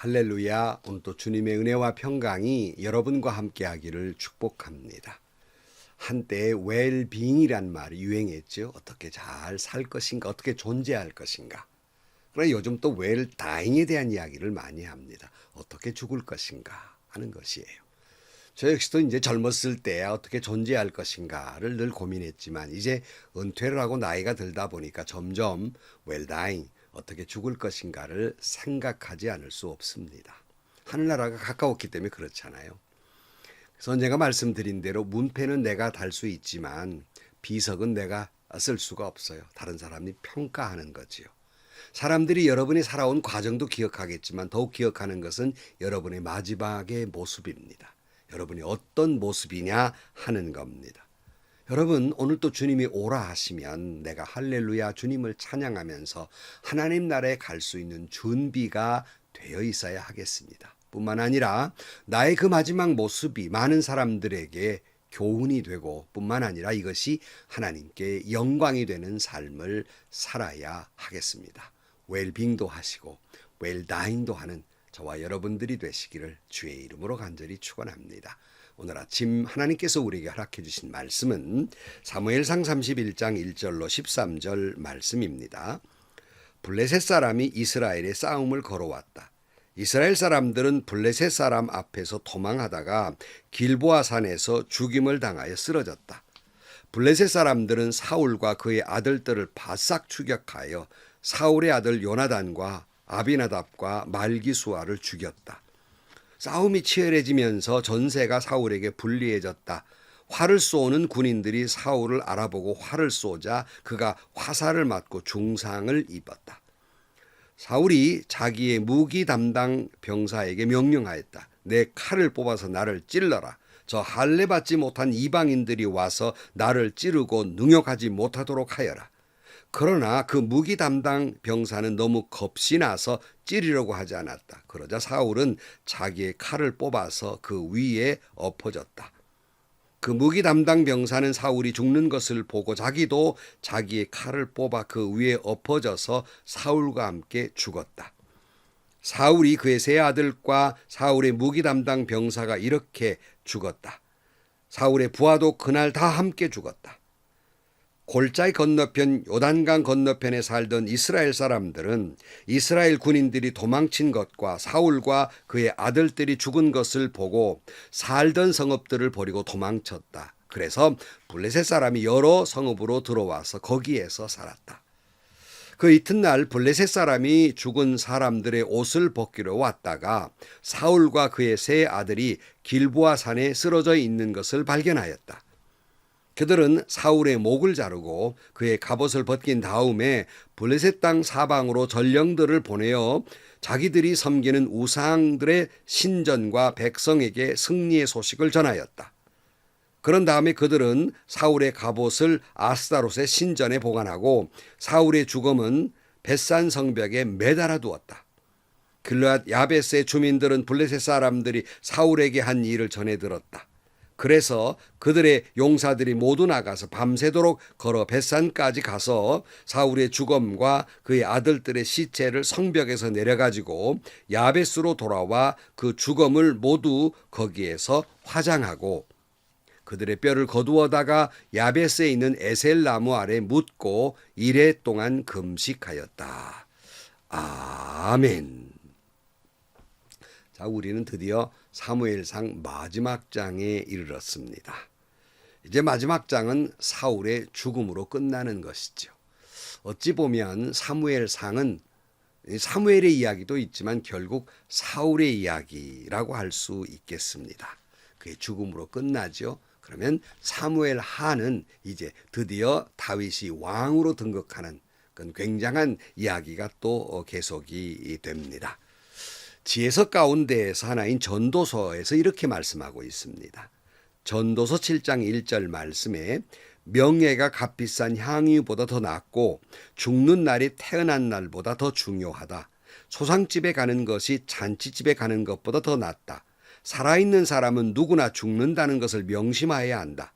할렐루야. 오늘 또 주님의 은혜와 평강이 여러분과 함께 하기를 축복합니다. 한때 웰빙이란 말이 유행했죠. 어떻게 잘 살 것인가, 어떻게 존재할 것인가. 그러나 요즘 또 웰다잉에 대한 이야기를 많이 합니다. 어떻게 죽을 것인가 하는 것이에요. 저 역시도 이제 젊었을 때 어떻게 존재할 것인가를 늘 고민했지만 이제 은퇴를 하고 나이가 들다 보니까 점점 웰다잉, 어떻게 죽을 것인가를 생각하지 않을 수 없습니다. 하늘나라가 가까웠기 때문에 그렇잖아요. 그래서 제가 말씀드린 대로 문패는 내가 달 수 있지만 비석은 내가 쓸 수가 없어요. 다른 사람이 평가하는 거지요. 사람들이 여러분이 살아온 과정도 기억하겠지만 더욱 기억하는 것은 여러분의 마지막의 모습입니다. 여러분이 어떤 모습이냐 하는 겁니다. 여러분, 오늘 또 주님이 오라 하시면 내가 할렐루야 주님을 찬양하면서 하나님 나라에 갈 수 있는 준비가 되어 있어야 하겠습니다. 뿐만 아니라 나의 그 마지막 모습이 많은 사람들에게 교훈이 되고 뿐만 아니라 이것이 하나님께 영광이 되는 삶을 살아야 하겠습니다. 웰빙도 하시고 웰다잉도 하는 저와 여러분들이 되시기를 주의 이름으로 간절히 축원합니다. 오늘 아침 하나님께서 우리에게 허락해 주신 말씀은 사무엘상 31장 1절로 13절 말씀입니다. 블레셋 사람이 이스라엘의 싸움을 걸어왔다. 이스라엘 사람들은 블레셋 사람 앞에서 도망하다가 길보아 산에서 죽임을 당하여 쓰러졌다. 블레셋 사람들은 사울과 그의 아들들을 바싹 추격하여 사울의 아들 요나단과 아비나답과 말기수아를 죽였다. 싸움이 치열해지면서 전세가 사울에게 불리해졌다. 활을 쏘는 군인들이 사울을 알아보고 활을 쏘자 그가 화살을 맞고 중상을 입었다. 사울이 자기의 무기 담당 병사에게 명령하였다. 내 칼을 뽑아서 나를 찔러라. 저 할례 받지 못한 이방인들이 와서 나를 찌르고 능욕하지 못하도록 하여라. 그러나 그 무기 담당 병사는 너무 겁이 나서 찌르려고 하지 않았다. 그러자 사울은 자기의 칼을 뽑아서 그 위에 엎어졌다. 그 무기 담당 병사는 사울이 죽는 것을 보고 자기도 자기의 칼을 뽑아 그 위에 엎어져서 사울과 함께 죽었다. 사울이 그의 세 아들과 사울의 무기 담당 병사가 이렇게 죽었다. 사울의 부하도 그날 다 함께 죽었다. 골짜기 건너편 요단강 건너편에 살던 이스라엘 사람들은 이스라엘 군인들이 도망친 것과 사울과 그의 아들들이 죽은 것을 보고 살던 성읍들을 버리고 도망쳤다. 그래서 블레셋 사람이 여러 성읍으로 들어와서 거기에서 살았다. 그 이튿날 블레셋 사람이 죽은 사람들의 옷을 벗기러 왔다가 사울과 그의 세 아들이 길보아 산에 쓰러져 있는 것을 발견하였다. 그들은 사울의 목을 자르고 그의 갑옷을 벗긴 다음에 블레셋 땅 사방으로 전령들을 보내어 자기들이 섬기는 우상들의 신전과 백성에게 승리의 소식을 전하였다. 그런 다음에 그들은 사울의 갑옷을 아스타롯의 신전에 보관하고 사울의 죽음은 벳산 성벽에 매달아 두었다. 길르앗 야베스의 주민들은 블레셋 사람들이 사울에게 한 일을 전해 들었다. 그래서 그들의 용사들이 모두 나가서 밤새도록 걸어 벳산까지 가서 사울의 죽음과 그의 아들들의 시체를 성벽에서 내려가지고 야베스로 돌아와 그 죽음을 모두 거기에서 화장하고 그들의 뼈를 거두어다가 야베스에 있는 에셀 나무 아래 묻고 이레 동안 금식하였다. 아멘. 자, 우리는 드디어 사무엘상 마지막 장에 이르렀습니다. 이제 마지막 장은 사울의 죽음으로 끝나는 것이죠. 어찌 보면 사무엘상은 사무엘의 이야기도 있지만 결국 사울의 이야기라고 할 수 있겠습니다. 그의 죽음으로 끝나죠. 그러면 사무엘 하는 이제 드디어 다윗이 왕으로 등극하는 그런 굉장한 이야기가 또 계속이 됩니다. 지혜서 가운데에서 하나인 전도서에서 이렇게 말씀하고 있습니다. 전도서 7장 1절 말씀에 명예가 값비싼 향유보다 더 낫고 죽는 날이 태어난 날보다 더 중요하다. 소상집에 가는 것이 잔치집에 가는 것보다 더 낫다. 살아있는 사람은 누구나 죽는다는 것을 명심해야 한다.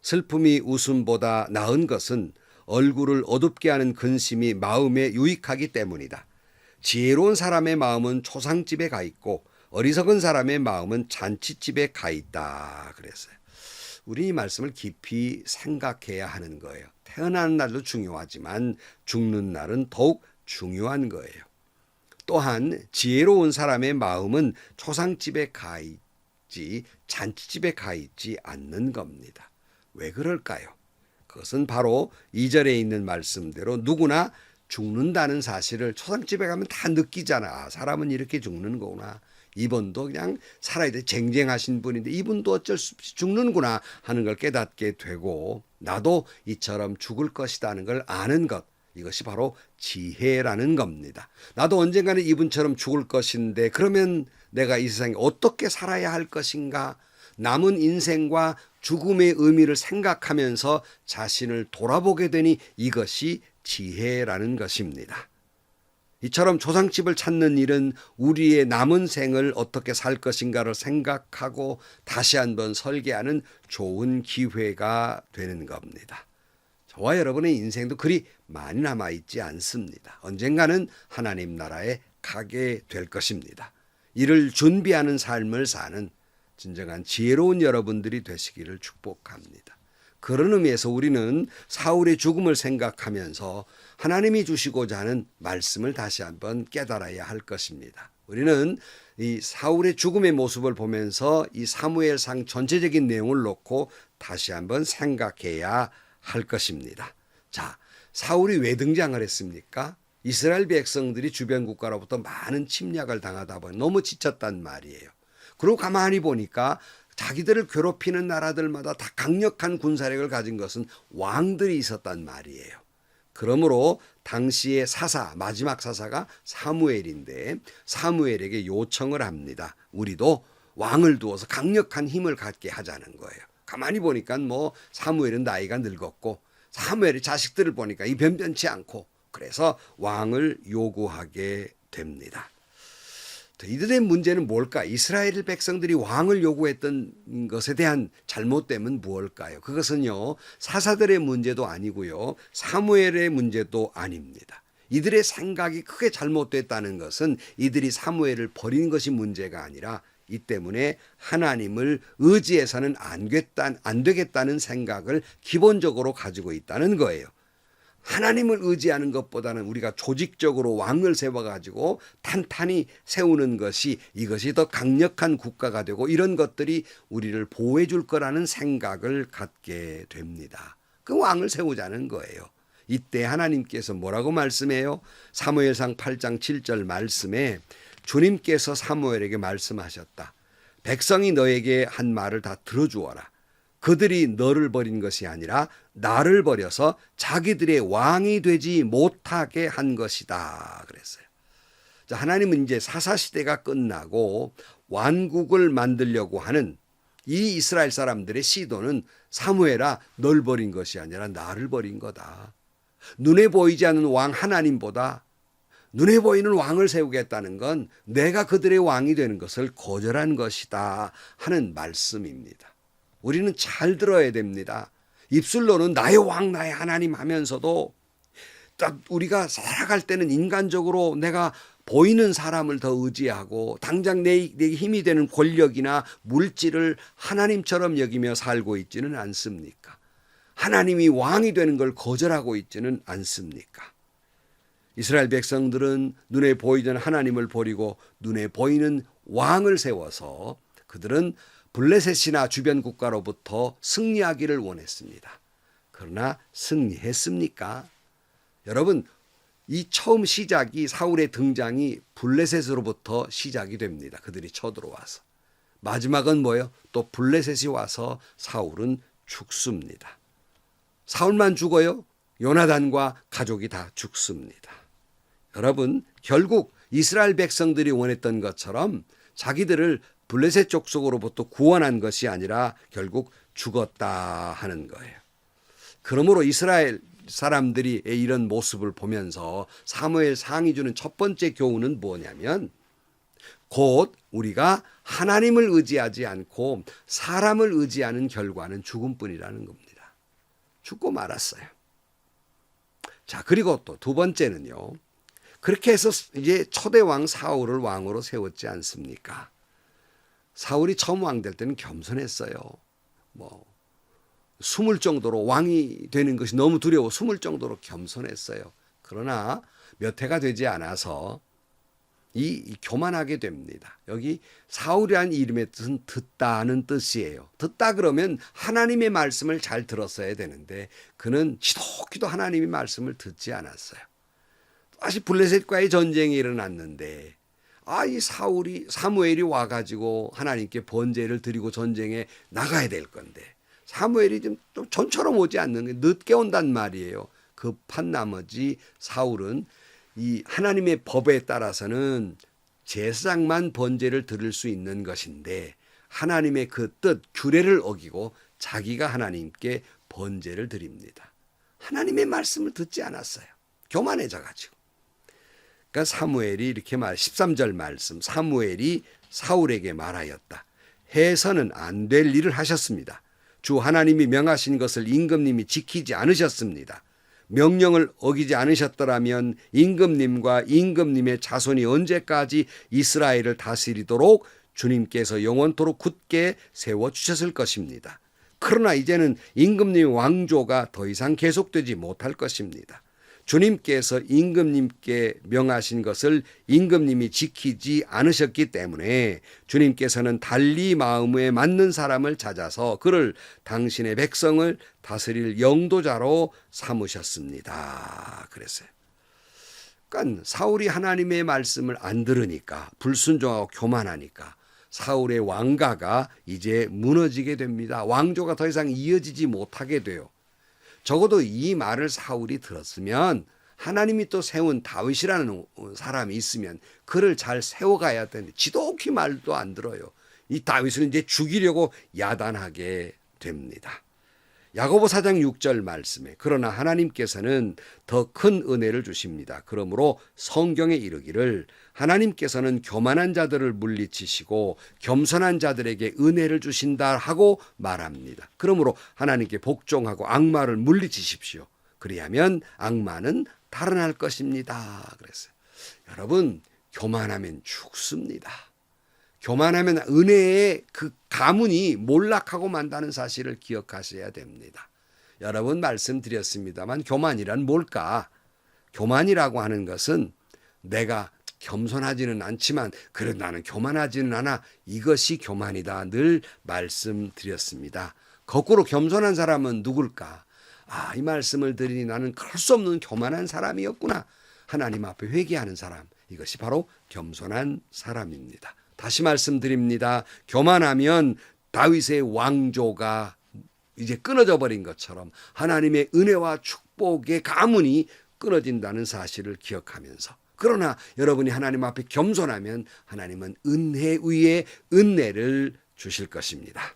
슬픔이 웃음보다 나은 것은 얼굴을 어둡게 하는 근심이 마음에 유익하기 때문이다. 지혜로운 사람의 마음은 초상집에 가 있고 어리석은 사람의 마음은 잔치집에 가 있다 그랬어요. 우리 이 말씀을 깊이 생각해야 하는 거예요. 태어나는 날도 중요하지만 죽는 날은 더욱 중요한 거예요. 또한 지혜로운 사람의 마음은 초상집에 가 있지 잔치집에 가 있지 않는 겁니다. 왜 그럴까요? 그것은 바로 2절에 있는 말씀대로 누구나 죽는다는 사실을 초상집에 가면 다 느끼잖아. 사람은 이렇게 죽는 거구나. 이분도 그냥 살아야 돼. 쟁쟁하신 분인데 이분도 어쩔 수 없이 죽는구나 하는 걸 깨닫게 되고 나도 이처럼 죽을 것이라는 걸 아는 것. 이것이 바로 지혜라는 겁니다. 나도 언젠가는 이분처럼 죽을 것인데 그러면 내가 이 세상에 어떻게 살아야 할 것인가? 남은 인생과 죽음의 의미를 생각하면서 자신을 돌아보게 되니 이것이 지혜라는 것입니다. 이처럼 초상집을 찾는 일은 우리의 남은 생을 어떻게 살 것인가를 생각하고 다시 한번 설계하는 좋은 기회가 되는 겁니다. 저와 여러분의 인생도 그리 많이 남아있지 않습니다. 언젠가는 하나님 나라에 가게 될 것입니다. 이를 준비하는 삶을 사는 진정한 지혜로운 여러분들이 되시기를 축복합니다. 그런 의미에서 우리는 사울의 죽음을 생각하면서 하나님이 주시고자 하는 말씀을 다시 한번 깨달아야 할 것입니다. 우리는 이 사울의 죽음의 모습을 보면서 이 사무엘상 전체적인 내용을 놓고 다시 한번 생각해야 할 것입니다. 자, 사울이 왜 등장을 했습니까? 이스라엘 백성들이 주변 국가로부터 많은 침략을 당하다 보니 너무 지쳤단 말이에요. 그리고 가만히 보니까 자기들을 괴롭히는 나라들마다 다 강력한 군사력을 가진 것은 왕들이 있었단 말이에요. 그러므로 당시의 사사, 마지막 사사가 사무엘인데 사무엘에게 요청을 합니다. 우리도 왕을 두어서 강력한 힘을 갖게 하자는 거예요. 가만히 보니까 뭐 사무엘은 나이가 늙었고 사무엘의 자식들을 보니까 이 변변치 않고 그래서 왕을 요구하게 됩니다. 이들의 문제는 뭘까? 이스라엘 백성들이 왕을 요구했던 것에 대한 잘못됨은 무엇일까요? 그것은요, 사사들의 문제도 아니고요, 사무엘의 문제도 아닙니다. 이들의 생각이 크게 잘못됐다는 것은 이들이 사무엘을 버린 것이 문제가 아니라 이 때문에 하나님을 의지해서는 안 되겠다는 생각을 기본적으로 가지고 있다는 거예요. 하나님을 의지하는 것보다는 우리가 조직적으로 왕을 세워가지고 탄탄히 세우는 것이 이것이 더 강력한 국가가 되고 이런 것들이 우리를 보호해 줄 거라는 생각을 갖게 됩니다. 그 왕을 세우자는 거예요. 이때 하나님께서 뭐라고 말씀해요? 사무엘상 8장 7절 말씀에 주님께서 사무엘에게 말씀하셨다. 백성이 너에게 한 말을 다 들어주어라. 그들이 너를 버린 것이 아니라 나를 버려서 자기들의 왕이 되지 못하게 한 것이다 그랬어요. 자, 하나님은 이제 사사시대가 끝나고 왕국을 만들려고 하는 이 이스라엘 사람들의 시도는 사무엘아 널 버린 것이 아니라 나를 버린 거다. 눈에 보이지 않는 왕 하나님보다 눈에 보이는 왕을 세우겠다는 건 내가 그들의 왕이 되는 것을 거절한 것이다 하는 말씀입니다. 우리는 잘 들어야 됩니다. 입술로는 나의 왕, 나의 하나님 하면서도 딱 우리가 살아갈 때는 인간적으로 내가 보이는 사람을 더 의지하고 당장 내 힘이 되는 권력이나 물질을 하나님처럼 여기며 살고 있지는 않습니까? 하나님이 왕이 되는 걸 거절하고 있지는 않습니까? 이스라엘 백성들은 눈에 보이던 하나님을 버리고 눈에 보이는 왕을 세워서 그들은 블레셋이나 주변 국가로부터 승리하기를 원했습니다. 그러나 승리했습니까? 여러분, 이 처음 시작이 사울의 등장이 블레셋으로부터 시작이 됩니다. 그들이 쳐들어와서. 마지막은 뭐예요? 또 블레셋이 와서 사울은 죽습니다. 사울만 죽어요? 요나단과 가족이 다 죽습니다. 여러분, 결국 이스라엘 백성들이 원했던 것처럼 자기들을 블레셋 족속으로부터 구원한 것이 아니라 결국 죽었다 하는 거예요. 그러므로 이스라엘 사람들이 이런 모습을 보면서 사무엘상이 주는 첫 번째 교훈은 뭐냐면 곧 우리가 하나님을 의지하지 않고 사람을 의지하는 결과는 죽음뿐이라는 겁니다. 죽고 말았어요. 자, 그리고 또 두 번째는요. 그렇게 해서 이제 초대 왕 사울을 왕으로 세웠지 않습니까? 사울이 처음 왕 될 때는 겸손했어요. 뭐 숨을 정도로 왕이 되는 것이 너무 두려워 숨을 정도로 겸손했어요. 그러나 몇 해가 되지 않아서 이 교만하게 됩니다. 여기 사울이라는 이름의 뜻은 듣다는 뜻이에요. 듣다 그러면 하나님의 말씀을 잘 들었어야 되는데 그는 지독히도 하나님의 말씀을 듣지 않았어요. 다시 블레셋과의 전쟁이 일어났는데 이 사무엘이 와가지고 하나님께 번제를 드리고 전쟁에 나가야 될 건데 사무엘이 좀 전처럼 오지 않는 게 늦게 온단 말이에요. 급한 나머지 사울은 이 하나님의 법에 따라서는 제사장만 번제를 드릴 수 있는 것인데 하나님의 그 뜻, 규례를 어기고 자기가 하나님께 번제를 드립니다. 하나님의 말씀을 듣지 않았어요. 교만해져 가지고. 그러니까 사무엘이 이렇게 13절 말씀, 사무엘이 사울에게 말하였다. 해서는 안 될 일을 하셨습니다. 주 하나님이 명하신 것을 임금님이 지키지 않으셨습니다. 명령을 어기지 않으셨더라면 임금님과 임금님의 자손이 언제까지 이스라엘을 다스리도록 주님께서 영원토록 굳게 세워주셨을 것입니다. 그러나 이제는 임금님의 왕조가 더 이상 계속되지 못할 것입니다. 주님께서 임금님께 명하신 것을 임금님이 지키지 않으셨기 때문에 주님께서는 달리 마음에 맞는 사람을 찾아서 그를 당신의 백성을 다스릴 영도자로 삼으셨습니다. 그랬어요. 그러니까 사울이 하나님의 말씀을 안 들으니까 불순종하고 교만하니까 사울의 왕가가 이제 무너지게 됩니다. 왕조가 더 이상 이어지지 못하게 돼요. 적어도 이 말을 사울이 들었으면 하나님이 또 세운 다윗이라는 사람이 있으면 그를 잘 세워가야 되는데 지독히 말도 안 들어요. 이 다윗을 이제 죽이려고 야단하게 됩니다. 야고보 4장 6절 말씀에 그러나 하나님께서는 더 큰 은혜를 주십니다. 그러므로 성경에 이르기를 하나님께서는 교만한 자들을 물리치시고 겸손한 자들에게 은혜를 주신다 하고 말합니다. 그러므로 하나님께 복종하고 악마를 물리치십시오. 그리하면 악마는 달아날 것입니다. 그랬어요. 여러분, 교만하면 죽습니다. 교만하면 은혜의 그 가문이 몰락하고 만다는 사실을 기억하셔야 됩니다. 여러분 말씀드렸습니다만 교만이란 뭘까? 교만이라고 하는 것은 내가 겸손하지는 않지만 그래도 나는 교만하지는 않아. 이것이 교만이다. 늘 말씀드렸습니다. 거꾸로 겸손한 사람은 누굴까? 이 말씀을 들으니 나는 그럴 수 없는 교만한 사람이었구나. 하나님 앞에 회개하는 사람. 이것이 바로 겸손한 사람입니다. 다시 말씀드립니다. 교만하면 다윗의 왕조가 이제 끊어져 버린 것처럼 하나님의 은혜와 축복의 가문이 끊어진다는 사실을 기억하면서 그러나 여러분이 하나님 앞에 겸손하면 하나님은 은혜 위에 은혜를 주실 것입니다.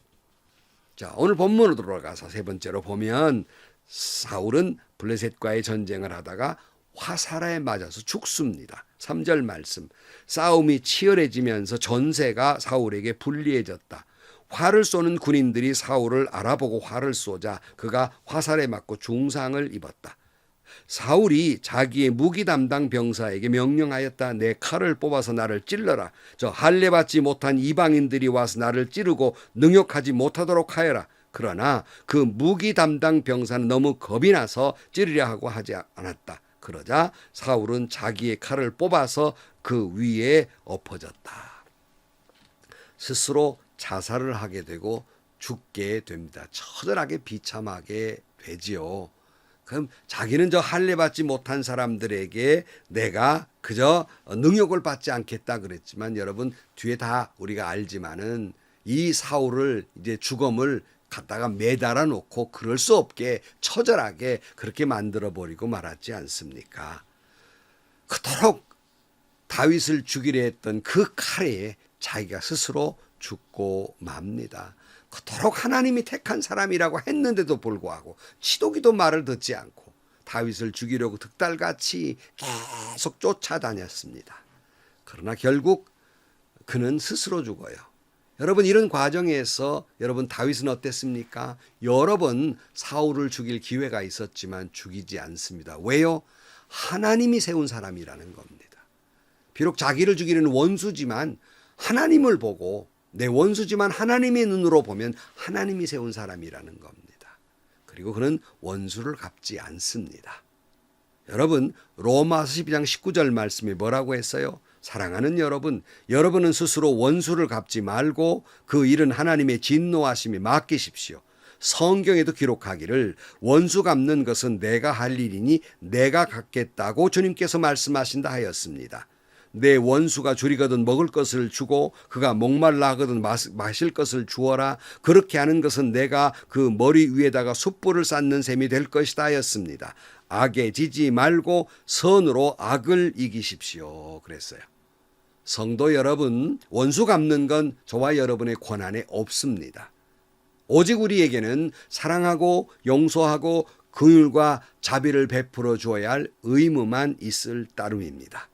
자, 오늘 본문으로 돌아가서 세 번째로 보면 사울은 블레셋과의 전쟁을 하다가 화살에 맞아서 죽습니다. 3절 말씀. 싸움이 치열해지면서 전세가 사울에게 불리해졌다. 활을 쏘는 군인들이 사울을 알아보고 활을 쏘자 그가 화살에 맞고 중상을 입었다. 사울이 자기의 무기 담당 병사에게 명령하였다. 내 칼을 뽑아서 나를 찔러라. 저 할례 받지 못한 이방인들이 와서 나를 찌르고 능욕하지 못하도록 하여라. 그러나 그 무기 담당 병사는 너무 겁이 나서 찌르려 하고 하지 않았다. 그러자 사울은 자기의 칼을 뽑아서 그 위에 엎어졌다. 스스로 자살을 하게 되고 죽게 됩니다. 처절하게 비참하게 되지요. 그럼 자기는 저 할례 받지 못한 사람들에게 내가 그저 능욕을 받지 않겠다 그랬지만 여러분 뒤에 다 우리가 알지만은 이 사울을 이제 죽음을 갖다가 매달아 놓고 그럴 수 없게 처절하게 그렇게 만들어 버리고 말았지 않습니까? 그토록 다윗을 죽이려 했던 그 칼에 자기가 스스로 죽고 맙니다. 그토록 하나님이 택한 사람이라고 했는데도 불구하고 지도기도 말을 듣지 않고 다윗을 죽이려고 득달같이 계속 쫓아다녔습니다. 그러나 결국 그는 스스로 죽어요. 여러분 이런 과정에서 여러분 다윗은 어땠습니까? 여러 번 사울을 죽일 기회가 있었지만 죽이지 않습니다. 왜요? 하나님이 세운 사람이라는 겁니다. 비록 자기를 죽이는 원수지만 하나님을 보고, 내 원수지만 하나님의 눈으로 보면 하나님이 세운 사람이라는 겁니다. 그리고 그는 원수를 갚지 않습니다. 여러분, 로마서 12장 19절 말씀이 뭐라고 했어요? 사랑하는 여러분, 여러분은 스스로 원수를 갚지 말고 그 일은 하나님의 진노하심에 맡기십시오. 성경에도 기록하기를 원수 갚는 것은 내가 할 일이니 내가 갚겠다고 주님께서 말씀하신다 하였습니다. 내 원수가 줄이거든 먹을 것을 주고 그가 목말라 하거든 마실 것을 주어라. 그렇게 하는 것은 내가 그 머리 위에다가 숯불을 쌓는 셈이 될 것이다 하였습니다. 악에 지지 말고 선으로 악을 이기십시오. 그랬어요. 성도 여러분, 원수 갚는 건 저와 여러분의 권한에 없습니다. 오직 우리에게는 사랑하고 용서하고 긍휼과 자비를 베풀어 주어야 할 의무만 있을 따름입니다.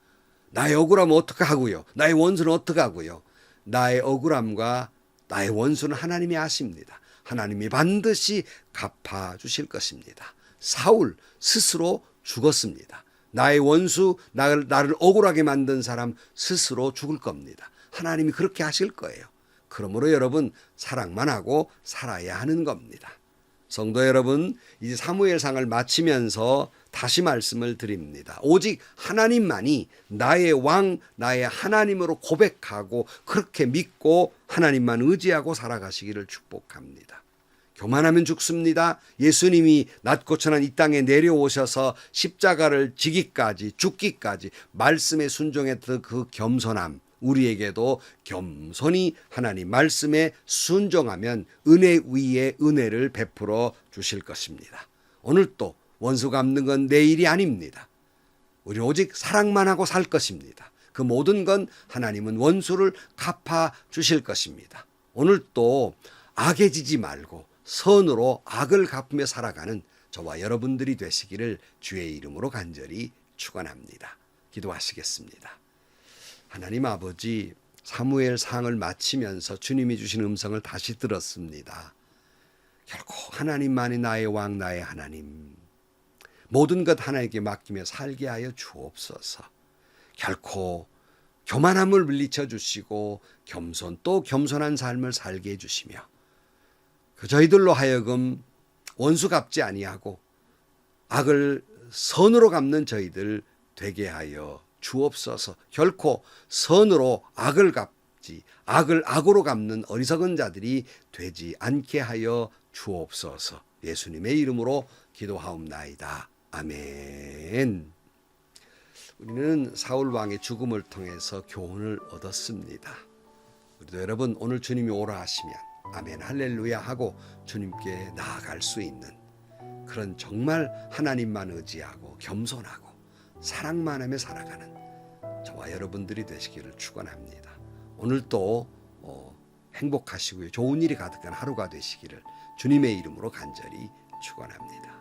나의 억울함은 어떻게 하고요? 나의 원수는 어떻게 하고요? 나의 억울함과 나의 원수는 하나님이 아십니다. 하나님이 반드시 갚아주실 것입니다. 사울 스스로 죽었습니다. 나의 원수, 나를 억울하게 만든 사람 스스로 죽을 겁니다. 하나님이 그렇게 하실 거예요. 그러므로 여러분, 사랑만 하고 살아야 하는 겁니다. 성도 여러분, 이제 사무엘상을 마치면서 다시 말씀을 드립니다. 오직 하나님만이 나의 왕, 나의 하나님으로 고백하고 그렇게 믿고 하나님만 의지하고 살아가시기를 축복합니다. 교만하면 죽습니다. 예수님이 낮고 천한 이 땅에 내려오셔서 십자가를 지기까지 죽기까지 말씀에 순종했던 그 겸손함, 우리에게도 겸손히 하나님 말씀에 순종하면 은혜 위에 은혜를 베풀어 주실 것입니다. 오늘 또 원수 갚는 건 내 일이 아닙니다. 우리 오직 사랑만 하고 살 것입니다. 그 모든 건 하나님은 원수를 갚아 주실 것입니다. 오늘 또 악에 지지 말고 선으로 악을 갚으며 살아가는 저와 여러분들이 되시기를 주의 이름으로 간절히 축원합니다. 기도하시겠습니다. 하나님 아버지, 사무엘상을 마치면서 주님이 주신 음성을 다시 들었습니다. 결코 하나님만이 나의 왕, 나의 하나님, 모든 것 하나님께 맡기며 살게 하여 주옵소서. 결코 교만함을 물리쳐 주시고 겸손, 또 겸손한 삶을 살게 해주시며 그 저희들로 하여금 원수 갚지 아니하고 악을 선으로 갚는 저희들 되게 하여 주옵소서. 결코 선으로 악을 갚지, 악을 악으로 갚는 어리석은 자들이 되지 않게 하여 주옵소서. 예수님의 이름으로 기도하옵나이다. 아멘. 우리는 사울 왕의 죽음을 통해서 교훈을 얻었습니다. 우리도 여러분, 오늘 주님이 오라 하시면 아멘 할렐루야 하고 주님께 나아갈 수 있는 그런 정말 하나님만 의지하고 겸손하고 사랑만 하며 살아가는 저와 여러분들이 되시기를 축원합니다. 오늘도 행복하시고요, 좋은 일이 가득한 하루가 되시기를 주님의 이름으로 간절히 축원합니다.